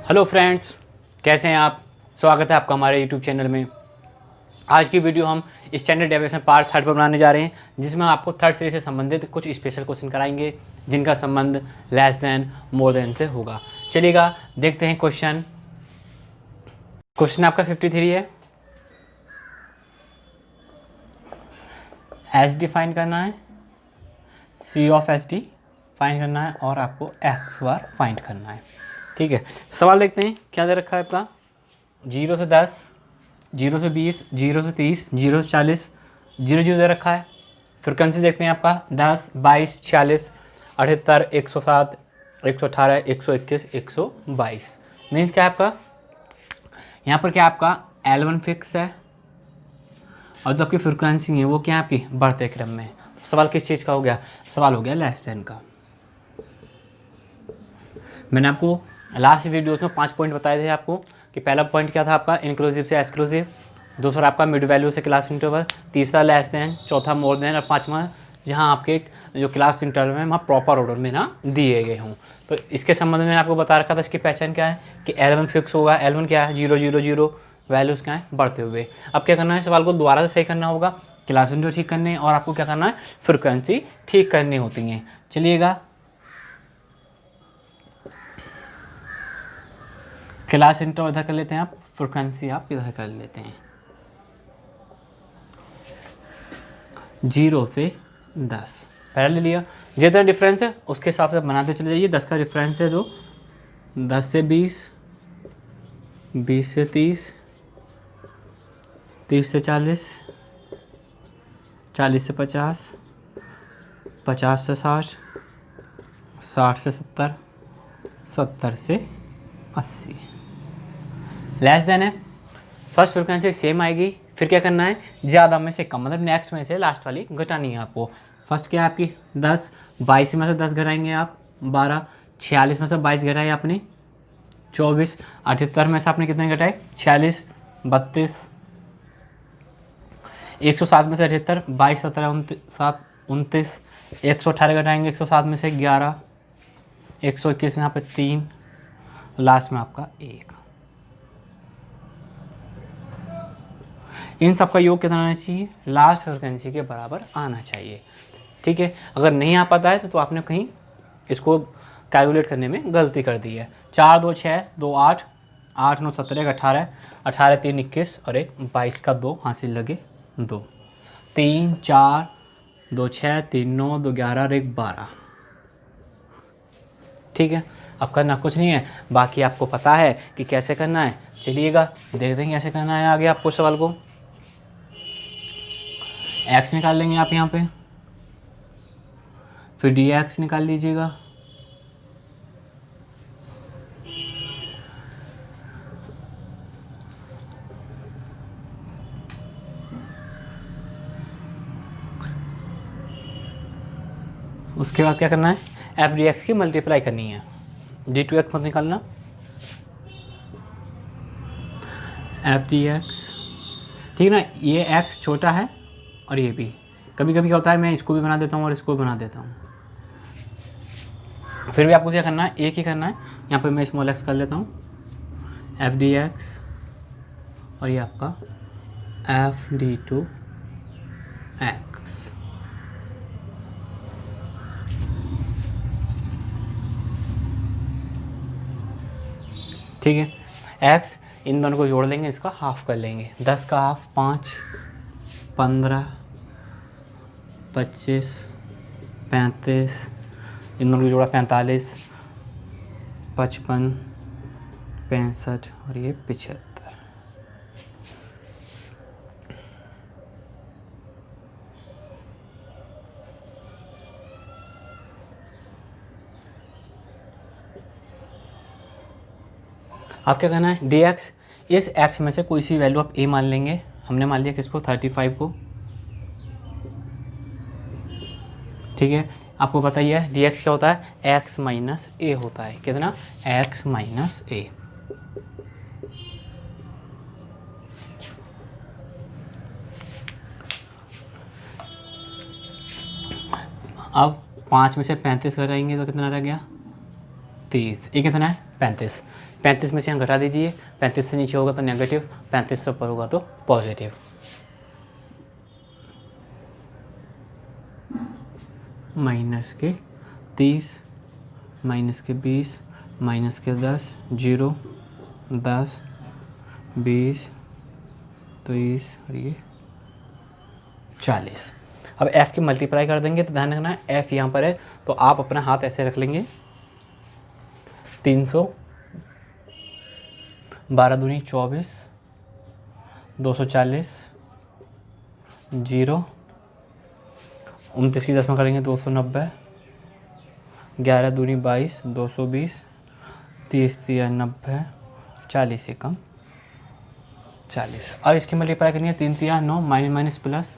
Hello friends, कैसे हैं आप। स्वागत है आपका हमारे यूट्यूब चैनल में। आज की वीडियो हम स्टैंडर्ड डेविएशन पार्ट 3 पर बनाने जा रहे हैं, जिसमें आपको थर्ड सीरीज से संबंधित कुछ स्पेशल क्वेश्चन कराएंगे जिनका संबंध लेस देन मोर देन से होगा। चलिएगा देखते हैं क्वेश्चन। क्वेश्चन आपका 53 है। एच डी फाइंड करना है, सी ऑफ एच डी फाइंड करना है और आपको एक्स बार फाइंड करना है। ठीक है, सवाल देखते हैं क्या दे रखा है आपका। 0 से 10, 0 से 20, 0 से 30, 0 से 40, 0 0 दे रखा है। फ्रिक्वेंसी देखते हैं आपका 10, 22, 46, 78, 107, 118, 121, 122। मीन्स क्या है आपका, यहाँ पर क्या आपका L1 फिक्स है और जो आपकी फ्रिक्वेंसी है वो क्या है आपकी बढ़ते क्रम में। सवाल किस चीज़ का हो गया, सवाल हो गया लेस देन का। मैंने आपको लास्ट वीडियोस में 5 पॉइंट बताए थे आपको कि पहला पॉइंट क्या था आपका इंक्लूसिव से एक्सक्लूसिव, दूसरा आपका मिड वैल्यू से क्लास इंटरवल, तीसरा लेस देन, चौथा मोर देन और पांचवा जहां आपके जो क्लास इंटरवल है वहाँ प्रॉपर ऑर्डर में ना दिए गए हों। तो इसके संबंध में आपको बता रखा था इसकी पहचान क्या है कि L1 फिक्स होगा। L1 क्या है 0 0 0, वैल्यूज़ क्या है बढ़ते हुए। अब क्या करना है, सवाल को दोबारा से सही करना होगा, क्लास इंटरवल ठीक करने हैं और आपको क्या करना है फ्रिक्वेंसी ठीक करनी होती हैं। चलिएगा क्लास इंटरवल इधर कर लेते हैं, आप फ्रिक्वेंसी आप इधर कर लेते हैं। 0 से 10 पहले ले लिया, जितना डिफरेंस है उसके हिसाब से बनाते चले जाइए। 10 का डिफरेंस है तो 10 से 20, 20 से 30, 30 से 40, 40 से 50, 50 से 60, 60 से 70, 70 से 80। लेस देन है, फर्स्ट फ्रिक्वेंसी सेम आएगी, फिर क्या करना है ज़्यादा में से कम, मतलब नेक्स्ट में से लास्ट वाली घटानी है आपको। फर्स्ट क्या है आपकी 10, 22 में से 10 घटाएंगे आप 12, 46 में से 22 घटाए आपने 24, 78 में से आपने कितने घटाए 46, 32, 107 में से 78, 22, 17, 29, 118 घटाएंगे 107 में से 11, 121 में यहाँ पे 3, लास्ट में आपका 1। इन सब का योग कितना आना चाहिए, लास्ट फ्रिक्वेंसी के बराबर आना चाहिए। ठीक है, अगर नहीं आ पाता है तो आपने कहीं इसको कैलकुलेट करने में गलती कर दी है। 4 2 6 2 8, 8 9 17, 18, 18 3 21 और एक 22 का 2 हासिल लगे 2, 3 4 2 6 3 9 2 11 और एक 12। ठीक है, अब करना कुछ नहीं है, बाकी आपको पता है कि कैसे करना है। चलिएगा देखते हैं कैसे करना है आगे आपको। सवाल को x निकाल लेंगे आप यहाँ पे, फिर dx निकाल लीजिएगा, उसके बाद क्या करना है f dx की मल्टीप्लाई करनी है, d2x मत निकालना, f dx। ठीक है ना, ये x छोटा है और ये भी, कभी कभी क्या होता है मैं इसको भी बना देता हूँ और इसको भी बना देता हूँ, फिर भी आपको क्या करना है एक ही करना है। यहाँ पे मैं स्मॉल x कर लेता हूँ f dx और ये आपका f d2x। ठीक है, x इन दोनों को जोड़ लेंगे, इसका हाफ कर लेंगे, 10 का हाफ 5, 15, 25, 35, इन दोनों को जोड़ा 45, 55, 65 और ये 75। आप क्या करना है dx, इस x में से कोई सी वैल्यू आप a मान लेंगे। हमने मान लिया किसको 35 को। ठीक है, आपको पता ही है dx क्या होता है x माइनस ए होता है, कितना x माइनस ए। अब 5 में से 35 घटाएंगे तो कितना रह गया 30। ये कितना है 35। 35 में से यहाँ घटा दीजिए, 35 से नीचे होगा तो नेगेटिव, 35 से ऊपर होगा तो पॉजिटिव। माइनस के 30, माइनस के 20, माइनस के 10, 0, 10, 20, 30 और ये 40। अब f की मल्टीप्लाई कर देंगे तो ध्यान रखना है f यहाँ पर है तो आप अपना हाथ ऐसे रख लेंगे। 300, 12 दूनी 24, 240, 0, 29 की 10 में करेंगे 290, 11 दूनी 22, 220, 30 या 90, 40 से कम 40। अब इसकी मल्टीप्लाई करनी है 3 तिया 9, माइनस माइनस प्लस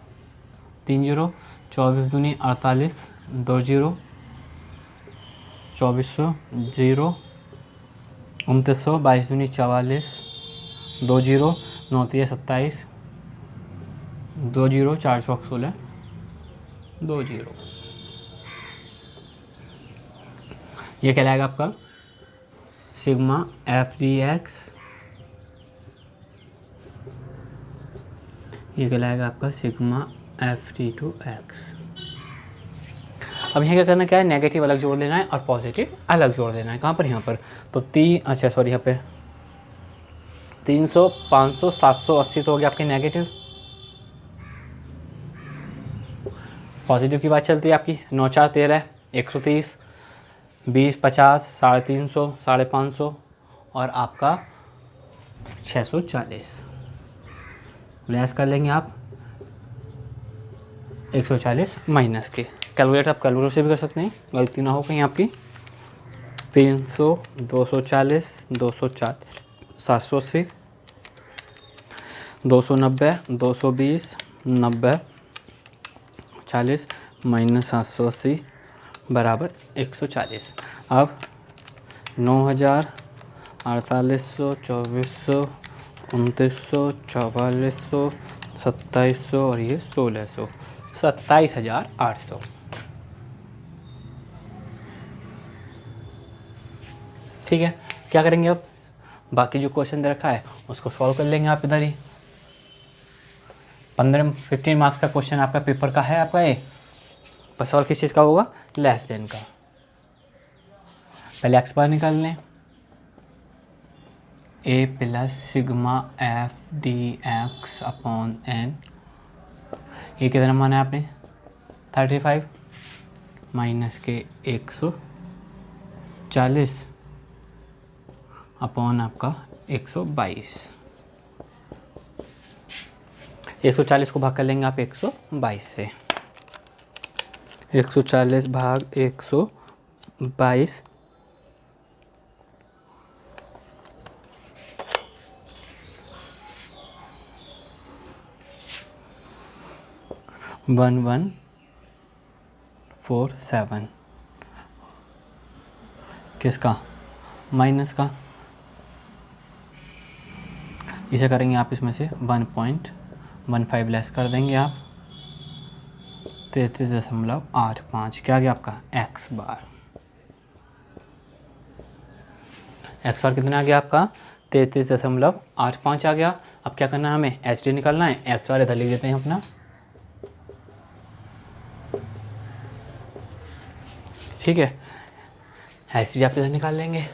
3 0, 24 दूनी 48, 2 0, 2400, 0, 2900, 22 दूनी 44, 2 0, 9 तिया 27, 2 0, 4 चौक 16, 2 0। ये कहलाएगा आपका सिग्मा एफ डी एक्स। ये कहलाएगा आपका sigma f d two x. अब यहाँ क्या करना क्या है, नेगेटिव अलग जोड़ लेना है और पॉजिटिव अलग जोड़ लेना है। कहाँ पर, यहाँ पर। तो अच्छा सॉरी, यहाँ पे 300, 500, 780 तो हो गया आपके नेगेटिव। पॉजिटिव की बात चलती है आपकी 9 4 13, 130, 20 50, 350, 550 और आपका 640। लेस कर लेंगे आप 140 माइनस के। कैलकुलेटर आप कैलकुलेटर से भी कर सकते हैं, गलती ना हो कहीं आपकी। 300, 240, 240, 780, 290, 220, 90, 40 माइनस 780 बराबर 140। अब 9000, 4800, 2400, 2900, 4400, 2700 और ये 1600, 27800। ठीक है, क्या करेंगे अब, बाकी जो क्वेश्चन दे रखा है उसको सॉल्व कर लेंगे आप इधर ही। 15 मार्क्स का क्वेश्चन आपका पेपर का है आपका ये। बस और किस चीज़ का होगा, लेस देन का। पहले एक्स बार निकाल लें, a plus sigma f d x upon n. ये कितना माना है आपने 35 माइनस के 140 अपॉन आपका 122। 140 को भाग कर लेंगे आप 122 से। 140 भाग 122 1147। किसका, माइनस का। इसे करेंगे आप इसमें से 1.15 लेस कर देंगे आप 33.85। क्या आ गया आपका एक्स बार। एक्स बार कितना आ गया आपका 33.85 आ गया। अब क्या करना है, हमें एच डी निकालना है। एक्स बार इधर लिख देते हैं अपना, ठीक है। एच डी आप इधर निकाल लेंगे।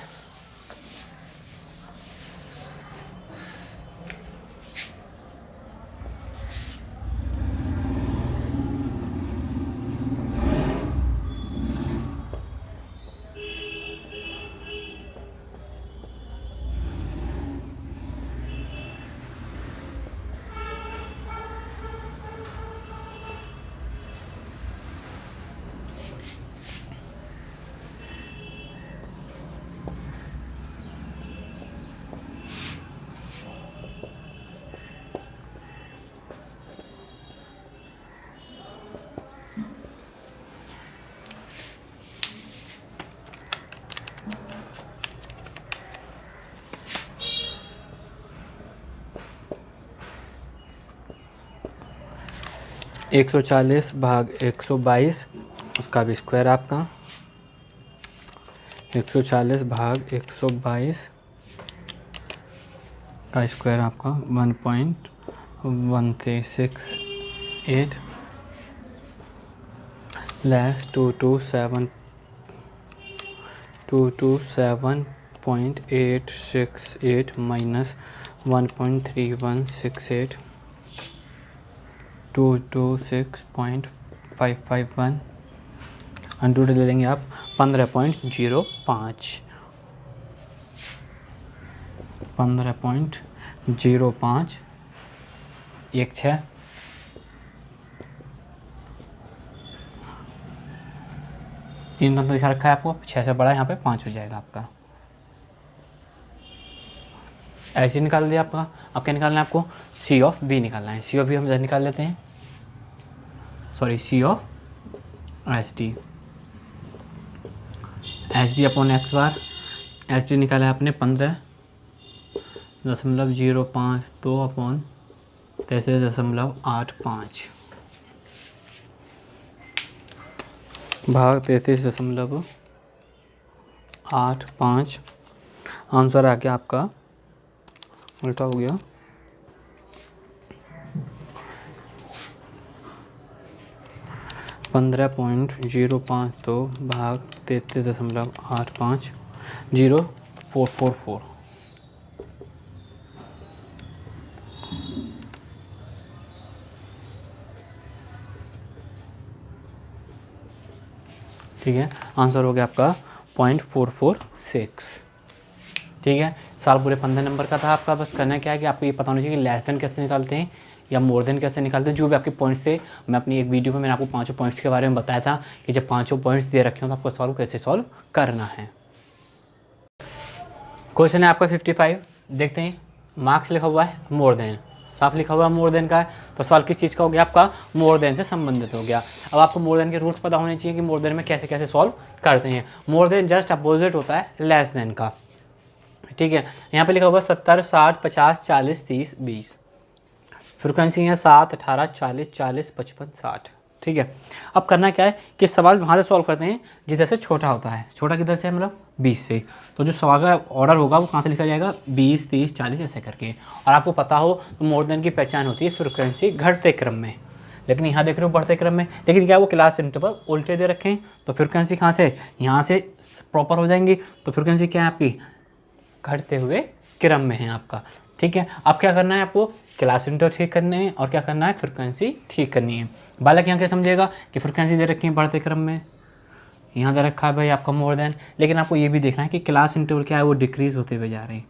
एक 140 भाग 122 उसका भी स्क्वायर आपका 140 भाग 122 का स्क्वायर आपका 1.1368 लेस 227.868 माइनस 1.3168 226.551 अंडू ले लेंगे आप 15.05 15.05 एक 6 3 रन तो दिखा रखा है आपको, 6 से बड़ा यहाँ पे 5 हो जाएगा आपका। ऐसे निकाल दिया आपका। अब क्या निकालना है आपको, सी ऑफ बी निकालना है। सी ऑफ बी हम इधर निकाल लेते हैं, sorry c of h d upon x bar. H d निकाला है आपने 15.052 अपॉन 33.85 भाग 33.85। आंसर आ गया आपका, उल्टा हो गया, 15.052 भाग 33.85 0444। ठीक है, आंसर हो गया आपका 0.446। ठीक है, साल पूरे 15 नंबर का था आपका। बस करना क्या है कि आपको ये पता होना चाहिए कि लेस देन कैसे निकालते हैं या मोर देन कैसे निकालते हैं। जो भी आपके पॉइंट्स थे, मैं अपनी एक वीडियो में मैंने आपको 5 पॉइंट्स के बारे में बताया था कि जब 5 पॉइंट्स दे रखे हो तो आपको सॉल्व कैसे सॉल्व करना है। क्वेश्चन है आपका 55, देखते हैं। मार्क्स लिखा हुआ है मोर देन, साफ लिखा हुआ है मोर देन का है, तो सवाल किस चीज़ का हो गया आपका, मोर देन से संबंधित हो गया। अब आपको मोर देन के रूल्स पता होने चाहिए कि मोर देन में कैसे कैसे सॉल्व करते हैं। मोर देन जस्ट अपोजिट होता है लेस देन का। ठीक है, यहाँ पे लिखा हुआ 70, 60, 50, 40, 30, 20। फ्रिक्वेंसी है 7, 18, 40, 40, 55, 60। ठीक है, अब करना क्या है कि सवाल वहाँ से सॉल्व करते हैं जिधर से छोटा होता है। छोटा किधर से है, मतलब 20 से। तो जो सवाल का ऑर्डर होगा वो कहाँ से लिखा जाएगा, 20, 30, 40 ऐसे करके। और आपको पता हो तो मोर देन की पहचान होती है फ्रिक्वेंसी घटते क्रम में, लेकिन यहाँ देख रहे हो बढ़ते क्रम में। लेकिन क्या वो क्लास इंटरवल उल्टे दे रखे हैं, तो फ्रिक्वेंसी कहाँ से, यहाँ से प्रॉपर हो जाएंगी। तो फ्रिक्वेंसी क्या है आपकी, घटते हुए क्रम में है आपका। ठीक है, अब क्या करना है आपको, क्लास इंटरवल ठीक करने हैं और क्या करना है, फ्रिक्वेंसी ठीक करनी है। बालक यहाँ क्या समझेगा कि फ्रिक्वेंसी दे रखी है बढ़ते क्रम में, यहाँ दे रखा है भाई आपका मोर देन, लेकिन आपको ये भी देखना है कि क्लास इंटरवल क्या है, वो डिक्रीज होते हुए जा रहे हैं।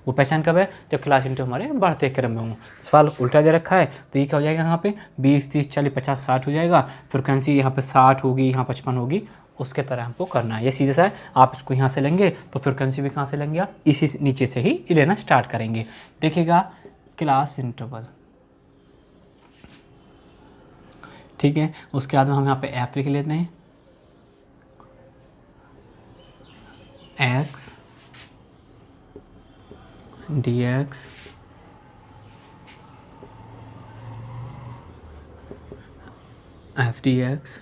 वो पहचान कब है, जब क्लास इंटरवल हमारे बढ़ते क्रम में हों। सवाल उल्टा दे रखा है तो ये क्या हो जाएगा, यहाँ पे 20, 30, 40, 50, 60 हो जाएगा। फ्रिक्वेंसी यहाँ पे 60 होगी, यहाँ 55 होगी, उसके तरह हमको करना है। ये सीधे सा है, आप इसको यहाँ से लेंगे तो फ्रिक्वेंसी भी कहाँ से लेंगे, आप इसी नीचे से ही लेना स्टार्ट करेंगे। देखिएगा क्लास इंटरवल, ठीक है। उसके बाद में हम यहाँ पे एफ लिख लेते हैं, x D x F d x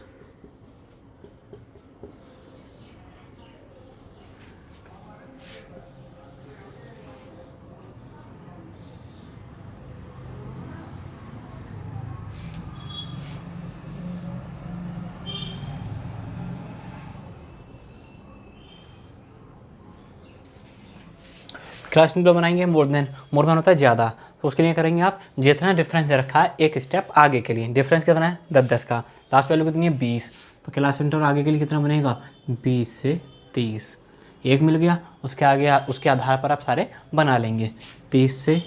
class interval बनाएंगे मोर देन होता है ज़्यादा, तो उसके लिए करेंगे आप जितना डिफरेंस रखा है एक स्टेप आगे के लिए। डिफरेंस कितना है, 10-10 का, लास्ट वैल्यू कितनी है 20, तो क्लास इंटरवल आगे के लिए कितना बनेगा, 20 से 30। एक मिल गया, उसके आगे उसके आधार पर आप सारे बना लेंगे। 30 से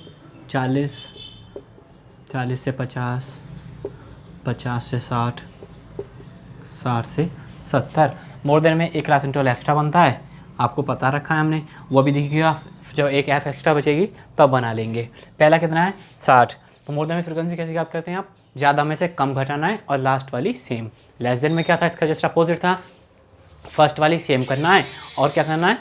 40, 40 से 50, 50 से 60, 60 से 70। मोर देन में एक क्लास इंटरवल एक्स्ट्रा बनता है, आपको पता रखा है हमने, वो भी दिखेगा। जब एक एफ एक्स्ट्रा बचेगी तब बना लेंगे। पहला कितना है 60, तो मोर देन में फ्रिक्वेंसी कैसे याद करते हैं आप, ज़्यादा में से कम घटाना है और लास्ट वाली सेम। लेस देन में क्या था, इसका जस्ट अपोजिट था, फर्स्ट वाली सेम करना है और क्या करना है,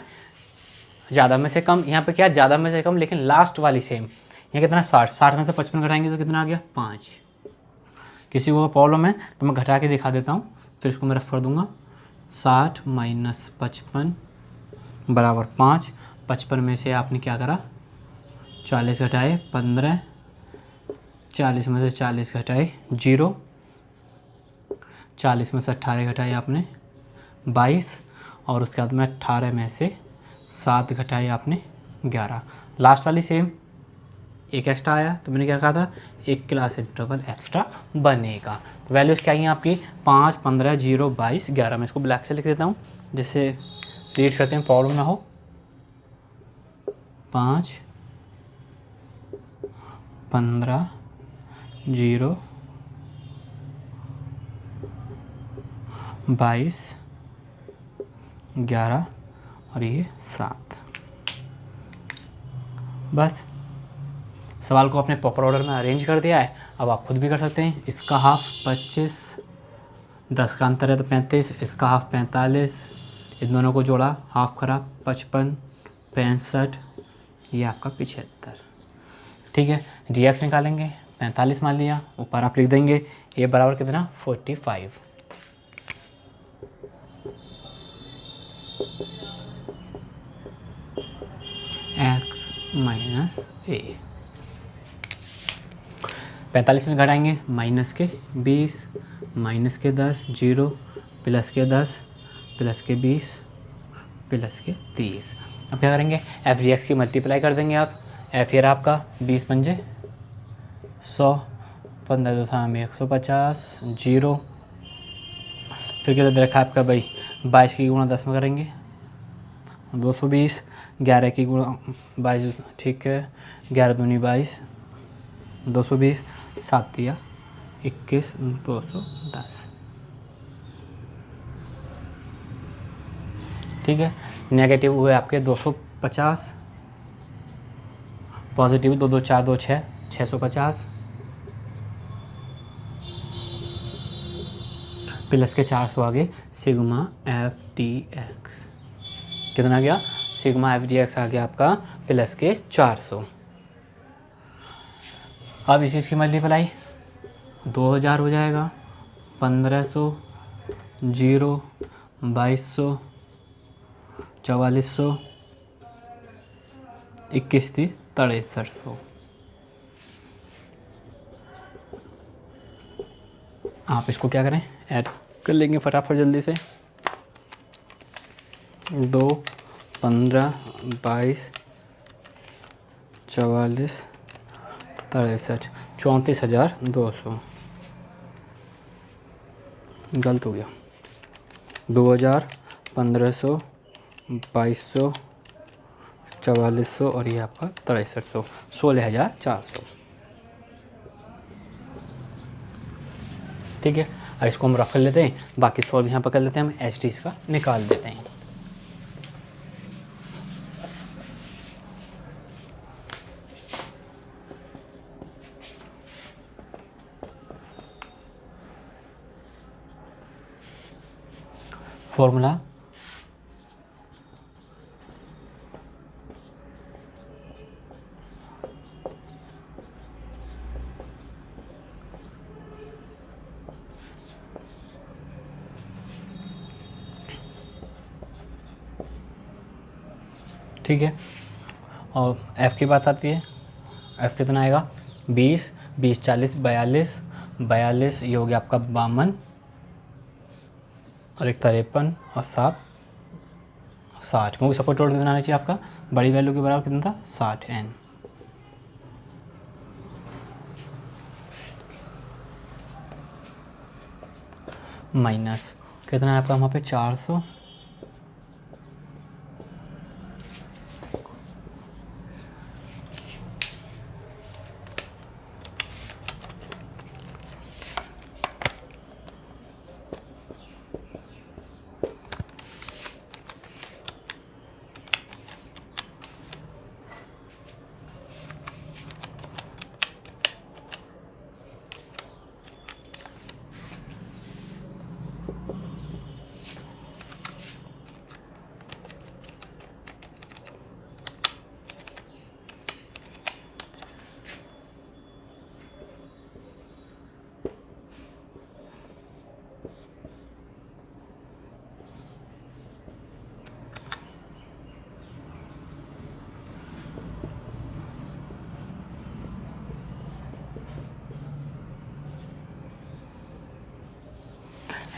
ज़्यादा में से कम। यहाँ पे क्या ज़्यादा में से कम लेकिन लास्ट वाली सेम। यहाँ कितना 60, 60 में से 55 घटाएंगे तो कितना आ गया 5। किसी को प्रॉब्लम है तो मैं घटा के दिखा देता हूँ फिर इसको मैं रफ कर दूँगा। 60 माइनस 55 बराबर 5। 55 में से आपने क्या करा, 40 घटाए 15, 40 में से 40 घटाए 0, 40 में से 18 घटाए आपने 22, और उसके बाद में 18 में से 7 घटाए आपने 11। लास्ट वाली सेम, एक एक्स्ट्रा आया तो मैंने क्या कहा था, एक क्लास इंटरवल एक्स्ट्रा बनेगा। तो वैल्यूज़ क्या आई आपकी 5, 15, 0, 22, 11। मैं इसको ब्लैक से लिख देता हूँ जिससे रीड करते हैं प्रॉब्लम ना हो। 5, 15, 0, 22, 11 और ये 7। बस सवाल को अपने प्रॉपर ऑर्डर में अरेंज कर दिया है। अब आप खुद भी कर सकते हैं। इसका हाफ 25, 10 का अंतर है तो 35, इसका हाफ 45, इन दोनों को जोड़ा हाफ करा 55, 65, ये आपका 75। ठीक है, GX निकालेंगे, 45 मान लिया, ऊपर आप लिख देंगे ये बराबर कितना 45। x माइनस ए। 45 में घटाएंगे, माइनस के 20, माइनस के 10, 0, प्लस के 10, प्लस के 20, प्लस के 30। अब क्या करेंगे, एफ डी एक्स की मल्टीप्लाई कर देंगे आप। एफ ईयर आपका 20 पंजे 100, 15 दो में 150, 0, फिर क्या दे रखा है आपका भाई 22 की गुणा 10 में करेंगे 220, 11 की गुणा 22, ठीक है 11 दूनी 22, 220, 7 दिया 21, 210। ठीक है, नेगेटिव हुए आपके 250, पॉजिटिव 2 2 4 2 6, 650, प्लस के 400 आगे सिग्मा एफ डी एक्स कितना गया, सिग्मा एफ डी एक्स आ गया आपका प्लस के 400। अब इस चीज़ की मल्टीप्लाई 2000 हो जाएगा, 1500, 0, 2200, 4400, 21 थी 6300। आप इसको क्या करें, ऐड कर लेंगे फटाफट जल्दी से। 2, 15, 22, 44, 63, 34,200। गलत हो गया, 2000, 1500, 2200, 4400 और ये आपका 6300, 16,400। ठीक है, अब इसको हम रफ कर लेते हैं, बाकी सॉल्व यहाँ पर कर लेते हैं, हम एच डी इसका निकाल देते हैं। फॉर्मूला ठीक है, और f की बात आती है, f कितना आएगा 20, 20, 40, 42, 42, ये हो गया आपका 52 और एक 53 और 7, 60, क्योंकि सबको टोटल कितना आना चाहिए आपका, बड़ी वैल्यू के बराबर कितना था 60 n। माइनस कितना है आपका वहाँ पे 400,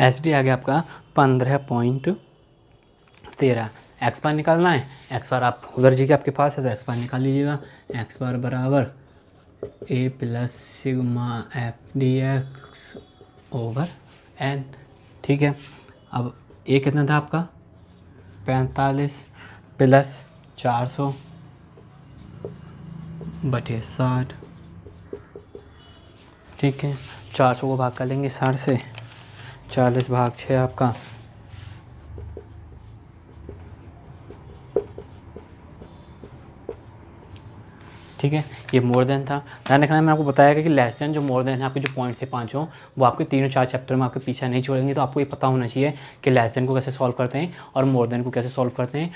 एच डी आ गया आपका 15.13। एक्स बार निकालना है, एक्स बार आप उधर जी के आपके पास है तो एक्स बार निकाल लीजिएगा। एक्स बार बराबर a plus sigma f d x over n. ठीक है, अब ए कितना था आपका 45 प्लस 400 बटे 60। ठीक है, 400 को भाग कर लेंगे 60 से, 40 भाग 6 आपका। ठीक है, ये मोर देन था। ध्यान रखना, मैंने आपको बताया कि लेस देन जो मोर देन है आपके जो पॉइंट थे पाँचों, वो आपके तीनों चार चैप्टर में आपके पीछे नहीं छोड़ेंगे। तो आपको ये पता होना चाहिए कि लेस देन को कैसे सॉल्व करते हैं और मोर देन को कैसे सॉल्व करते हैं।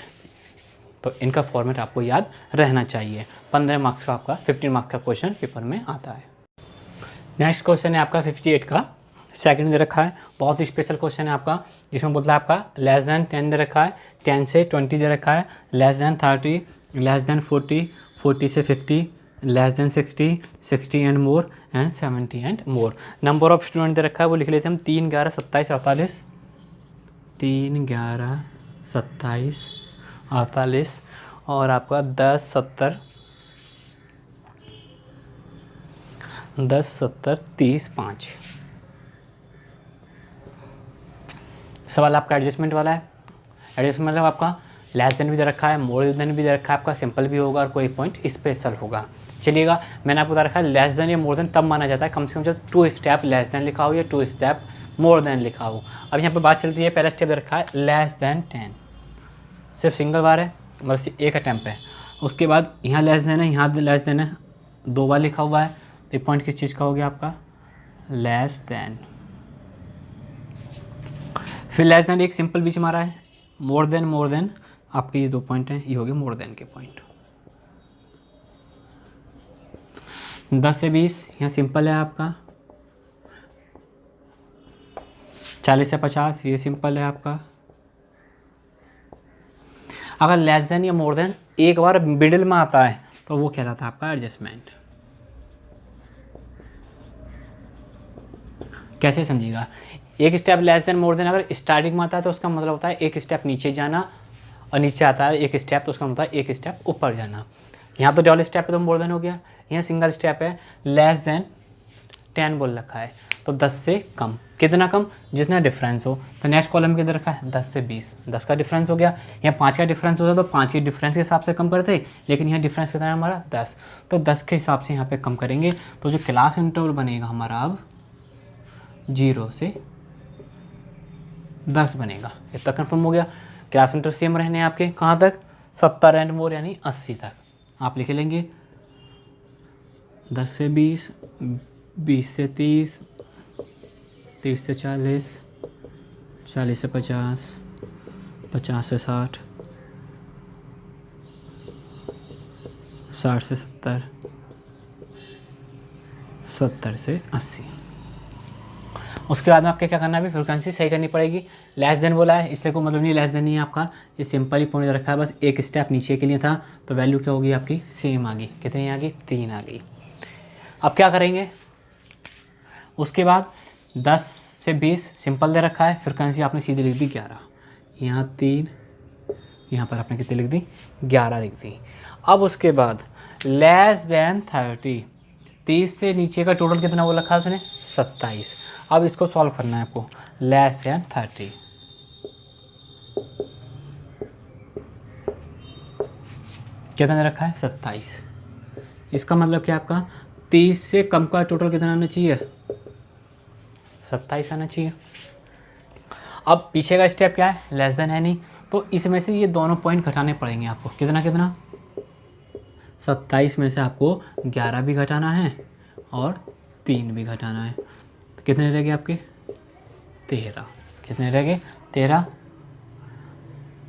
तो इनका फॉर्मेट आपको याद रहना चाहिए। 15 मार्क्स का आपका 15 मार्क्स का क्वेश्चन पेपर में आता है। नेक्स्ट क्वेश्चन है आपका 58 का, सेकंड दे रखा है। बहुत ही स्पेशल क्वेश्चन है आपका, जिसमें बोलता है आपका लेस देन 10 दे रखा है, 10 से 20 दे रखा है, लेस देन 30, लेस देन 40, 40 से 50, less than 60, 60 and more, and 70 and more. Number of student दे रखा है, वो लिख लेते हैं हम 3, 11, 27, 48, 3, 11, 27, 48 और आपका 10, 70, 10, 70, 30, 5। सवाल आपका एडजस्टमेंट वाला है। एडजस्टमेंट मतलब आपका लेस देन भी दे रखा है, मोर देन भी दे रखा है, आपका सिंपल भी होगा और कोई पॉइंट स्पेशल होगा। चलिएगा, मैंने आपको बता रखा है लेस देन या मोर देन तब माना जाता है कम से कम जब 2 स्टेप लेस देन लिखा हो या 2 स्टेप मोर देन लिखा हो। अब यहाँ पे बात चलती है, पहला स्टेप दे रखा है लेस देन 10, सिर्फ सिंगल बार है, मतलब सिर्फ एक अटैम्प्ट है। उसके बाद यहाँ लेस देन है, यहाँ लेस देन है, 2 बार लिखा हुआ है। तो ये पॉइंट किस चीज़ का हो गया आपका लेस देन। फिर लेस देन एक सिंपल बीच मारा है, मोर देन आपके ये 2 पॉइंट हैं, ये हो गए मोर देन के पॉइंट। 10 से 20 यहाँ सिंपल है आपका, 40 से 50 ये सिंपल है आपका। अगर लेस देन या मोर देन एक बार मिडिल में आता है तो वो कहलाता है आपका एडजस्टमेंट। कैसे समझिएगा, एक step less than more than अगर स्टार्टिंग में आता है तो उसका मतलब होता है एक स्टेप नीचे जाना, और नीचे आता है एक स्टेप तो उसका मतलब है एक स्टेप ऊपर जाना। यहाँ तो डबल स्टेप है तो मोर देन हो गया, यहाँ सिंगल स्टेप है, लेस देन 10 बोल रखा है तो 10 से कम। कितना कम, जितना डिफरेंस हो। तो नेक्स्ट कॉलम किधर रखा है 10 से 20, 10 का डिफरेंस हो गया। यहाँ 5 का डिफरेंस होता तो 5 के डिफरेंस के हिसाब से कम करते, लेकिन यहाँ डिफरेंस कितना है हमारा 10, तो 10 के हिसाब से यहाँ पे कम करेंगे। तो जो क्लास इंटरवल बनेगा हमारा अब 0 से 10 बनेगा। इतना कन्फर्म हो गया। क्लास इंटरवल सेम रहने हैं आपके कहाँ तक 70 एंड मोर यानी 80 तक। आप लिख लेंगे 10 से 20, 20 से 30, 30 से 40, 40 से 50, 50 से 60, 60 से 70, 70 से 80। उसके बाद में आपके क्या करना है, अभी फ्रिक्वेंसी सही करनी पड़ेगी। लेस देन बोला है, इससे कोई मतलब नहीं, लेस देन नहीं है आपका, ये सिंपल ही पॉइंट रखा है, बस एक स्टेप नीचे के लिए था तो वैल्यू क्या होगी आपकी सेम आ गई। कितनी आ गई 3 आ गई। अब क्या करेंगे, उसके बाद 10 से 20 सिंपल दे रखा है, फ्रिक्वेंसी आपने सीधे लिख दी 11, यहाँ 3, यहाँ पर आपने कितनी लिख दी 11 लिख दी। अब उसके बाद लेस देन 30, 30 से नीचे का टोटल कितना वो रखा है उसने 27। अब इसको सॉल्व करना है आपको, लेस देन 30, कितना दे रखा है 27। इसका मतलब क्या आपका 30 से कम का टोटल कितना आना चाहिए 27 आना चाहिए। अब पीछे का स्टेप क्या है, लेस देन है नहीं, तो इसमें से ये दोनों पॉइंट घटाने पड़ेंगे आपको। कितना कितना 27 में से आपको 11 भी घटाना है और 3 भी घटाना है। तो कितने रह गए आपके 13। कितने रह गए 13।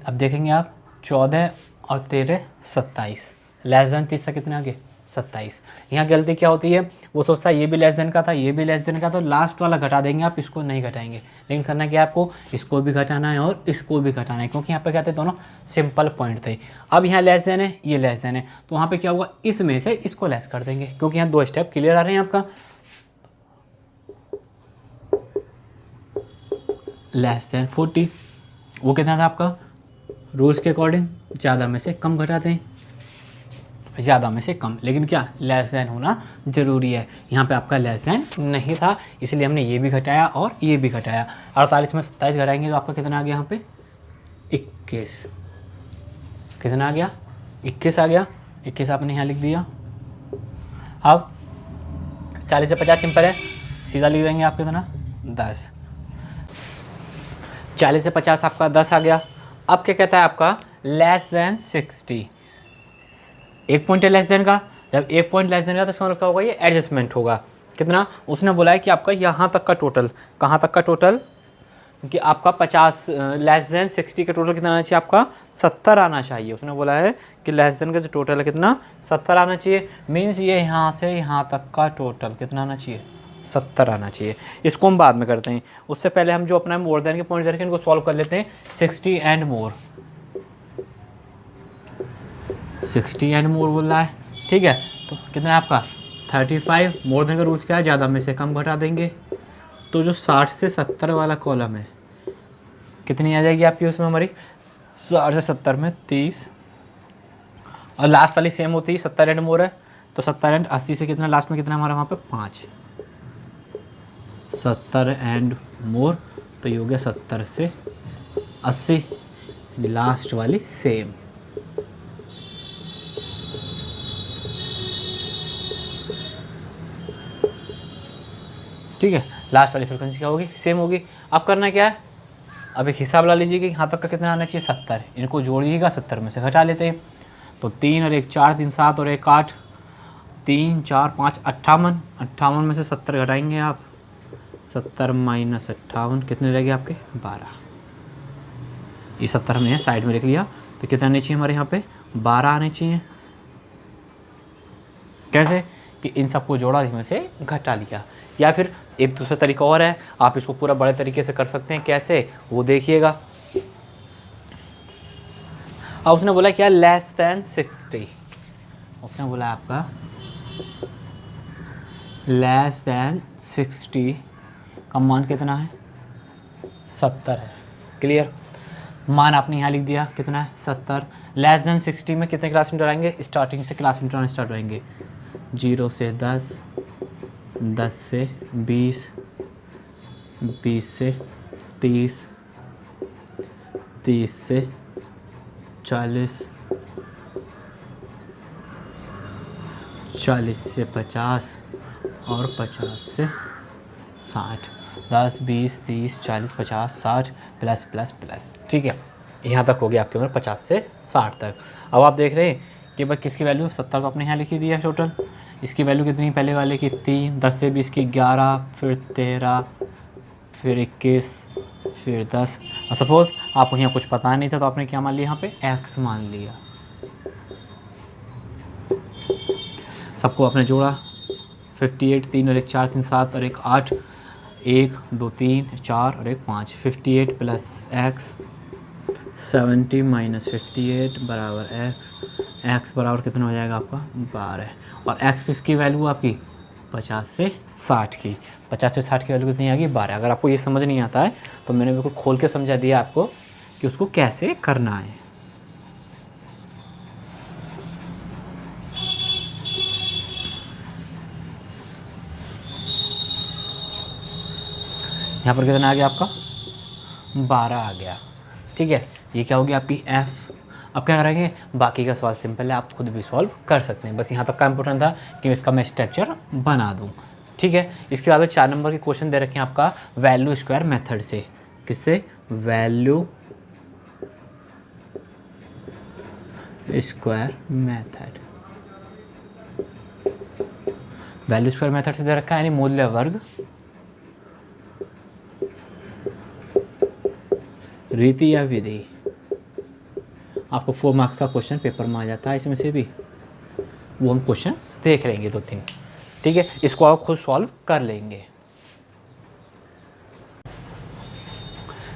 अब देखेंगे आप 14 और 13 27, लेस देन 30 से कितने आगे 27। यहाँ गलती क्या होती है, वो सोचता है ये भी लेस देन का था, ये भी लेस देन का, तो लास्ट वाला घटा देंगे आप, इसको नहीं घटाएंगे। लेकिन करना क्या आपको, इसको भी घटाना है और इसको भी घटाना है, क्योंकि यहाँ पे क्या थे दोनों सिंपल पॉइंट थे। अब यहाँ लेस देन है, ये लेस देन है, तो वहाँ पे क्या होगा, इसमें से इसको लेस कर देंगे, क्योंकि यहाँ 2 स्टेप क्लियर आ रहे हैं आपका। Less than 40। वो कितना था आपका, रूल्स के अकॉर्डिंग ज़्यादा में से कम घटाते हैं, ज़्यादा में से कम, लेकिन क्या लेस देन होना ज़रूरी है। यहाँ पे आपका लेस देन नहीं था, इसलिए हमने ये भी घटाया और ये भी घटाया। 48 में 27 घटाएंगे तो आपका कितना आ गया यहाँ पे 21। कितना आ गया 21 आ गया। 21 आपने यहाँ लिख दिया। अब 40 से 50 सिंपल है, सीधा लिख देंगे आप कितना 10। 40 से 50 आपका 10 आ गया। अब क्या कहता है आपका लेस देन 60। एक पॉइंट है लेस देन का, जब एक पॉइंट लेस देन का तो इसका मतलब क्या होगा, ये एडजस्टमेंट होगा। कितना उसने बोला है कि आपका यहाँ तक का टोटल, कहाँ तक का टोटल, कि आपका 50 लेस देन 60 का टोटल कितना आना चाहिए, आपका 70 आना चाहिए। उसने बोला है कि लेस देन का जो टोटल है कितना 70 आना चाहिए। मीन्स ये यहाँ से यहाँ तक का टोटल कितना आना चाहिए 70 आना चाहिए। इसको हम बाद में करते हैं, उससे पहले हम जो अपना मोर देन के पॉइंट रखें इनको सॉल्व कर लेते हैं। 60 एंड मोर, 60 एंड मोर बोल रहा है, ठीक है। तो कितना है आपका 35। मोर देन का रूल्स क्या है, ज़्यादा में से कम घटा देंगे। तो जो 60 से 70 वाला कॉलम है कितनी आ जाएगी आपकी उसमें हमारी, 60 से 70 में 30, और लास्ट वाली सेम होती है 70 एंड मोर है, तो 70 एंड 80 से कितना लास्ट में कितना हमारा वहाँ पे 5। 70 एंड मोर तो ये हो गया 70 से 80, लास्ट वाली सेम। ठीक है, लास्ट वाली फ्रीक्वेंसी क्या होगी, सेम होगी। अब करना क्या है, अब एक हिसाब ला लीजिए कि यहाँ तक का कितना आना चाहिए 70, इनको जोड़िएगा 70 में से घटा लेते हैं। तो 3 और 1 4, 3 7 और 1 8, 3 4 5 58, 58 में से 70 घटाएंगे आप, 70 माइनस 58 कितने रह गए आपके 12। ये 70 हमने साइड में लिख लिया, तो कितना आने चाहिए हमारे यहाँ पे 12 आने चाहिए। कैसे कि इन सबको जोड़ा इसमें से घटा लिया। या फिर एक दूसरा तरीका और है, आप इसको पूरा बड़े तरीके से कर सकते हैं। कैसे वो देखिएगा। अब उसने बोला क्या लेस देन 60, उसने बोला आपका लेस देन 60 का मान कितना है 70 है। क्लियर, मान आपने यहाँ लिख दिया कितना है 70। लेस देन 60 में कितने क्लास मीटर आएंगे, स्टार्टिंग से क्लास मीटर स्टार्ट होएंगे, 0 से 10, 10 से 20, 20 से 30, 30 से 40, 40 से 50 और 50 से 60। 10 20 30 40 50 60 प्लस प्लस प्लस, ठीक है। यहाँ तक हो गया आपकी उम्र 50 से 60 तक। अब आप देख रहे हैं कि भाई किसकी वैल्यू 70 तो आपने यहाँ लिखी दी है टोटल। इसकी वैल्यू कितनी पहले वाले की 3, 10 से 20 की 11, फिर 13, फिर 21, फिर 10। और सपोज़ आपको यहाँ कुछ पता नहीं था तो आपने क्या मान लिया, यहाँ पे x मान लिया। सबको आपने जोड़ा 58, 3 और 1 4, 3 7 और 1 8, 1 2 3 4 और 1 5, 58 प्लस x, 70 माइनस 58 बराबर x बराबर कितना हो जाएगा आपका 12। और x इसकी वैल्यू आपकी 50 से 60 की, 50 से 60 की वैल्यू कितनी आएगी 12। अगर आपको ये समझ नहीं आता है तो मैंने बिल्कुल खोल के समझा दिया आपको कि उसको कैसे करना है। यहाँ पर कितना आ गया आपका 12 आ गया, ठीक है। ये क्या होगी आपकी f। अब क्या करेंगे, बाकी का सवाल सिंपल है, आप खुद भी सॉल्व कर सकते हैं। बस यहाँ तक का इंपॉर्टेंट था कि इसका मैं स्ट्रक्चर बना दूँ, ठीक है। इसके बाद 4 नंबर के क्वेश्चन दे रखे हैं आपका वैल्यू स्क्वायर मेथड से। किससे, value square method, value square method से दे रखा है, यानी मूल्य वर्ग रीति या विधि। आपको 4 मार्क्स का क्वेश्चन पेपर में आ जाता है इसमें से भी, वो हम क्वेश्चन देख लेंगे 2-3, ठीक है। इसको आप खुद सॉल्व कर लेंगे।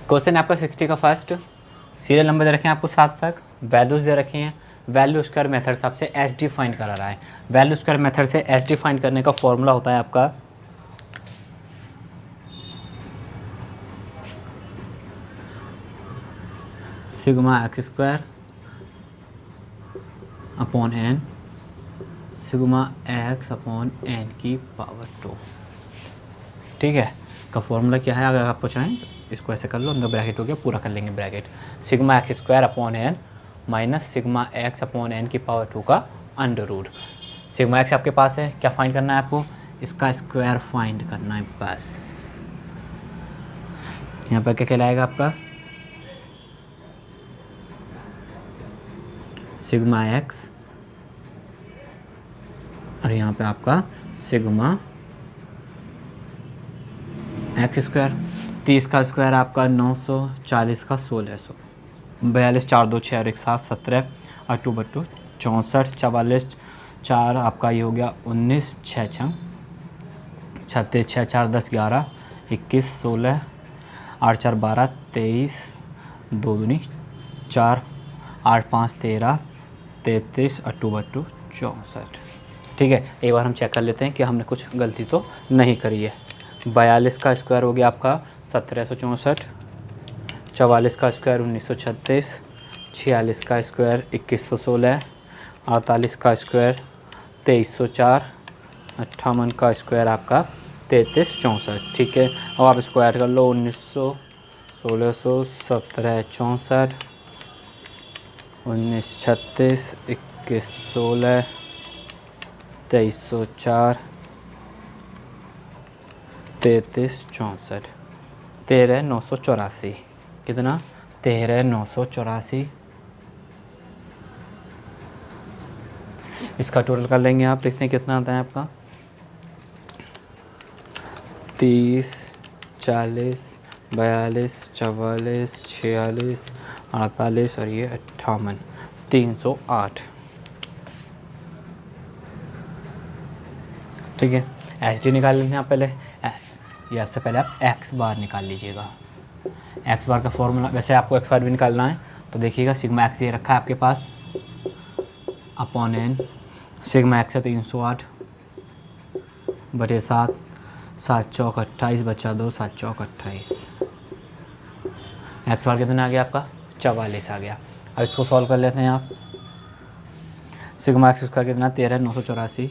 क्वेश्चन आपका 60 का फर्स्ट, सीरियल नंबर दे रखे हैं आपको 7 तक, वैल्यूज दे रखे हैं। वैल्यू स्क्वायर मेथड से आपसे एस डी फाइंड करा रहा है। वैल्यू स्क्वायर मेथड से एस डी फाइंड करने का फॉर्मूला होता है आपका sigma x square upon n, sigma x upon n की पावर 2। ठीक है, का फॉर्मूला क्या है, अगर आपको चाहें इसको ऐसे कर लो, अंदर ब्रैकेट हो गया, पूरा कर लेंगे bracket. Sigma x square upon n minus sigma x upon n की पावर 2 का अंडर रूट। सिग्मा एक्स आपके पास है, क्या फाइंड करना है आपको, इसका स्क्वायर फाइंड करना है बस। यहाँ पर क्या कहलाएगा आपका सिग्मा एक्स, और यहाँ पे आपका सिग्मा एक्स स्क्वायर। 30 का स्क्वायर आपका 900, 40 का 1600, 42 4 2 6 और 1 7 17, 8 2 2 64, 44 4 आपका ये हो गया 19, 6 6 36, 6 4 10 11, 21 16, 8 4 12, 23, 2 दूनी 4, 8 5 13, 33, 8 2 64। ठीक है, एक बार हम चेक कर लेते हैं कि हमने कुछ गलती तो नहीं करी है। 42 का स्क्वायर हो गया आपका 1764, 44 का स्क्वायर 1936, 46 का स्क्वायर 2116, 48 का स्क्वायर 2304, 58 का स्क्वायर आपका 3364। ठीक है, अब आप इसको ऐड कर लो, 1900, 1600, 1764, 1936, 2116, 2304, 3364, 13984। कितना, 13984। इसका टोटल कर लेंगे आप, देखते हैं कितना आता है आपका। 30, 40, 42, 44, 46, 48 और ये 58, 308। ठीक है, एच डी निकाल लेते हैं आप पहले, या इससे पहले आप एक्स बार निकाल लीजिएगा। एक्स बार का फॉर्मूला, वैसे आपको एक्स बार भी निकालना है तो देखिएगा, सिग्मा एक्स ये रखा है आपके पास अपॉन एन, सिग्मा एक्स है 308 बटे 7, 7 चौक 28 बचा 2, 7 चौक 28। एक्स बार कितना आ गया आपका, 44 आ गया। अब इसको सॉल्व कर लेते हैं आप। सिग्मा एक्स स्क्वायर कितना, 13984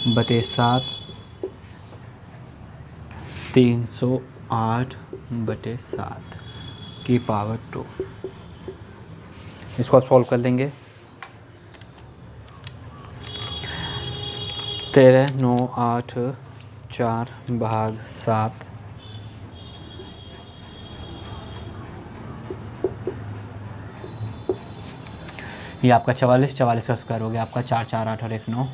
बटे 7, 308 बटे 7 की पावर 2। इसको आप सॉल्व कर लेंगे। 13984 भाग 7, ये आपका 44, 44 का स्क्वायर हो गया आपका 4 4 8 और 1 9,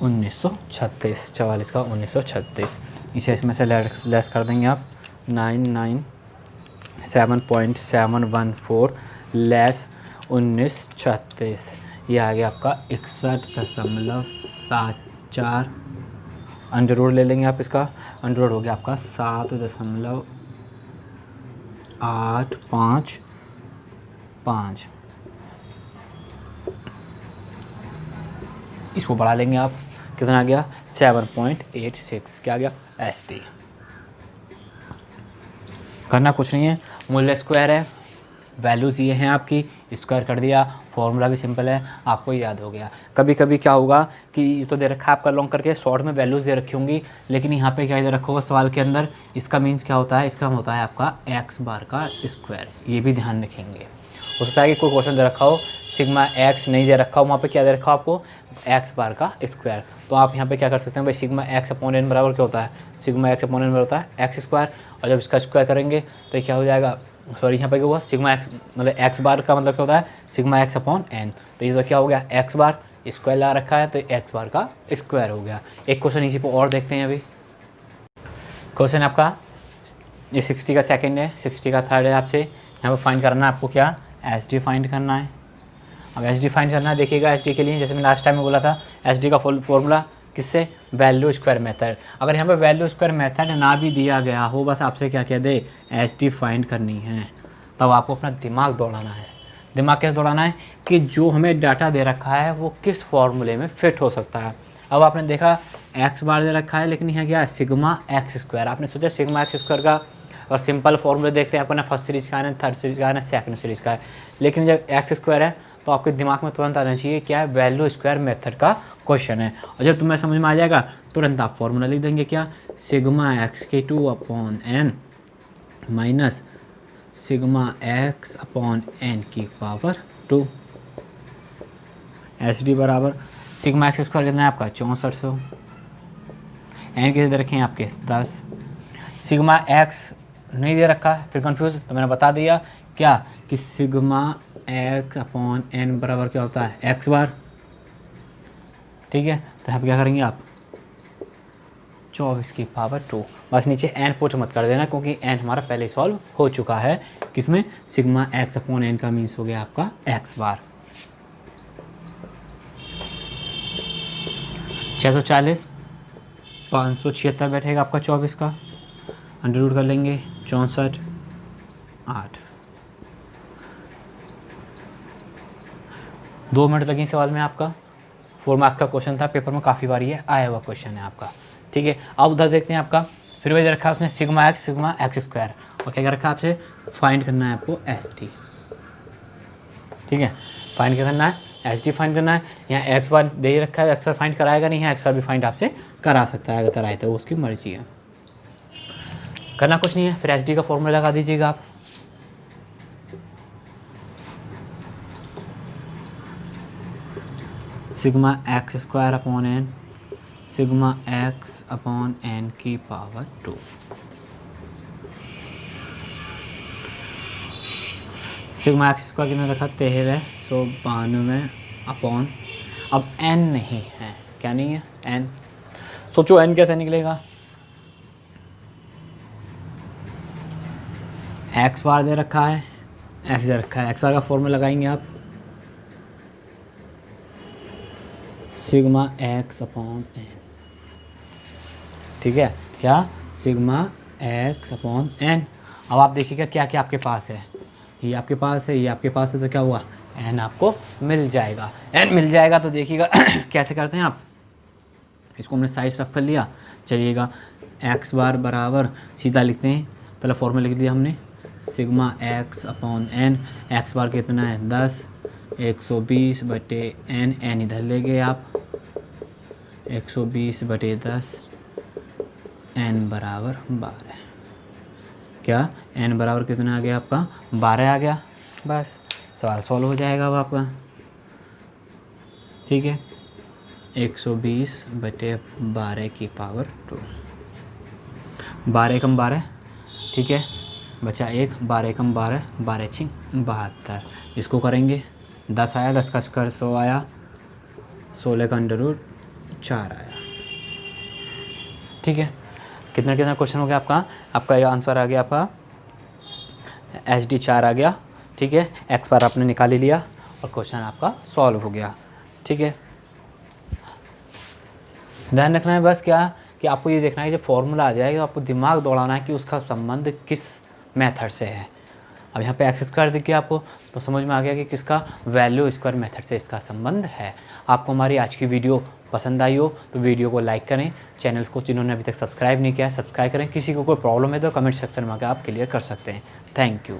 1936, 44 का 1936। इसे इसमें से लेस कर देंगे आप, 997.714 लेस 1936, ये आ गया आपका 61.74। अंडर रूट ले लेंगे आप, इसका अंडर रूट हो गया आपका 7.855। इसको बढ़ा लेंगे आप, कितना आ गया 7.86, क्या आ गया एस टी। करना कुछ नहीं है, मूल्य स्क्वायर है, वैल्यूज़ ये हैं आपकी, स्क्वायर कर दिया, फॉर्मूला भी सिंपल है, आपको याद हो गया। कभी कभी क्या होगा कि ये तो दे रखा है आपका लॉन्ग करके, शॉर्ट में वैल्यूज़ दे रखी होंगी, लेकिन यहाँ पे क्या दे रखा होगा सवाल के अंदर, इसका मीन्स क्या होता है, इसका होता है आपका एक्स बार का स्क्वायर। ये भी ध्यान रखेंगे। हो सकता है कि कोई क्वेश्चन दे रखा हो सिग्मा एक्स नहीं दे रखा हो, वहाँ पे क्या दे रखा हो आपको एक्स बार का स्क्वायर, तो आप यहाँ पे क्या कर सकते हैं भाई, सिग्मा एक्स अपॉन एन बराबर क्या होता है, सिग्मा एक्स अपॉन एन बराबर होता है एक्स स्क्वायर, और जब इसका स्क्वायर करेंगे तो क्या हो जाएगा, सॉरी यहाँ पे क्या हुआ, सिग्मा एक्स मतलब एक्स बार का मतलब क्या होता है सिग्मा एक्स अपॉन एन, तो ये तो क्या हो गया एक्स बार स्क्वायर ला रखा है तो एक्स बार का स्क्वायर हो गया। एक क्वेश्चन इसी पर और देखते हैं। अभी क्वेश्चन आपका ये 60 का सेकंड है, 60 का थर्ड है, आपसे यहाँ पर फाइंड करना है आपको क्या एस डी फाइंड करना है। अब एस डी फाइंड करना है, देखिएगा एस डी के लिए जैसे मैं लास्ट टाइम में बोला था, एस डी का फॉर्मूला किससे, वैल्यू स्क्वायर मेथड। अगर यहाँ पे वैल्यू स्क्वायर मेथड ना भी दिया गया हो, बस आपसे क्या कह दे एस डी फाइंड करनी है, तब आपको अपना दिमाग दौड़ाना है। दिमाग कैसे दौड़ाना है कि जो हमें डाटा दे रखा है वो किस फॉर्मूले में फिट हो सकता है। अब आपने देखा एक्स बार दे रखा है, लेकिन यहाँ क्या है सिग्मा एक्स स्क्वायर। आपने सोचा सिग्मा एक्स स्क्वायर का और सिंपल फॉर्मूला देखते हैं आपको ना, फर्स्ट सीरीज का है ना, थर्ड सीरीज का है ना, सेकंड सीरीज का है। लेकिन जब एक्स स्क्वायर है तो आपके दिमाग में तुरंत आना चाहिए क्या है, वैल्यू स्क्वायर मेथड का क्वेश्चन है। और जब तुम्हें समझ में आ जाएगा तुरंत आप फॉर्मूला लिख देंगे क्या, सिग्मा एक्स के 2 upon n minus sigma x upon n की पावर 2। एस डी बराबर सिग्मा एक्स स्क्वायर कितना है आपका 6400, एन कितने दे रखे हैं आपके 10। सिग्मा एक्स नहीं दे रखा है, फिर कंफ्यूज, तो मैंने बता दिया क्या कि सिग्मा एक्स अपॉन एन बराबर क्या होता है एक्स बार। ठीक है, तो यहाँ पे क्या करेंगे आप 24 की पावर 2। बस नीचे एन पुट मत कर देना क्योंकि एन हमारा पहले सॉल्व हो चुका है, किसमें सिग्मा एक्स अपॉन एन का मीन्स हो गया आपका एक्स बार। 640 576 बैठेगा आपका 24 का, अंडर रूट कर लेंगे 64 8। 2 मिनट लगे सवाल में आपका। 4 मार्क्स का क्वेश्चन था, पेपर में काफ़ी बार ये आया हुआ क्वेश्चन है आपका। ठीक है, अब उधर देखते हैं आपका, फिर वही रखा है उसने सिग्मा एक्स स्क्वायर, और क्या रखा आपसे फाइंड करना है आपको एस टी। ठीक है, फाइंड क्या करना है एस टी फाइंड करना है। यहाँ एक्स बार दे ही रखा है, एक्स बार फाइंड कराएगा नहीं है, एक्स बार भी फाइंड आपसे करा सकता है, अगर कराए तो उसकी मर्जी है, करना कुछ नहीं है। फिर एस डी का फॉर्मूला लगा दीजिएगा आप, sigma x square upon n sigma x upon n की पावर 2। सिग्मा एक्स स्क्वायर कितना रखा 1392 अपॉन, अब एन नहीं है, क्या नहीं है एन, सोचो एन कैसे निकलेगा। एक्स बार दे रखा है, एक्स दे रखा है, एक्स बार का फॉर्मूला लगाएंगे आप सिग्मा एक्स अपॉन एन। ठीक है, क्या सिग्मा एक्स अपॉन एन। अब आप देखिएगा क्या क्या आपके पास है, ये आपके पास है, ये आपके पास है, तो क्या हुआ एन आपको मिल जाएगा। एन मिल जाएगा तो देखिएगा कैसे करते हैं आप, इसको हमने साइड रफ कर लिया। चलिएगा एक्स बार बराबर सीधा लिखते हैं, पहला फॉर्मूला लिख दिया हमने sigma x upon n, x bar कितना है 10 120 बटे एन, एन इधर ले गए आप 120 बटे 10, एन बराबर 12। क्या एन बराबर कितना आ गया आपका 12 आ गया, बस सवाल सॉल्व हो जाएगा अब आपका। ठीक है, 120 बटे 12 की पावर 2, 12 कम 12, ठीक है बचा 1, 12 कम 12, 12 छिंग 72। इसको करेंगे 10 आया, 10 का स्क्वायर 100 आया, 16 का अंडर रूट 4 आया। ठीक है, कितना कितना क्वेश्चन हो गया आपका, आपका ये आंसर आ गया आपका एच डी 4 आ गया। ठीक है, एक्स बार आपने निकाल ही लिया और क्वेश्चन आपका सॉल्व हो गया। ठीक है, ध्यान रखना है बस क्या कि आपको ये देखना है जब फॉर्मूला आ जाएगा आपको दिमाग दौड़ाना है कि उसका संबंध किस मेथड से है। अब यहाँ पे एक्स स्क्वायर दिख गया आपको तो समझ में आ गया कि किसका वैल्यू स्क्वायर मेथड से इसका संबंध है। आपको हमारी आज की वीडियो पसंद आई हो तो वीडियो को लाइक करें, चैनल को जिन्होंने अभी तक सब्सक्राइब नहीं किया है सब्सक्राइब करें। किसी को कोई प्रॉब्लम है तो कमेंट सेक्शन में आकर आप क्लियर कर सकते हैं। Thank you.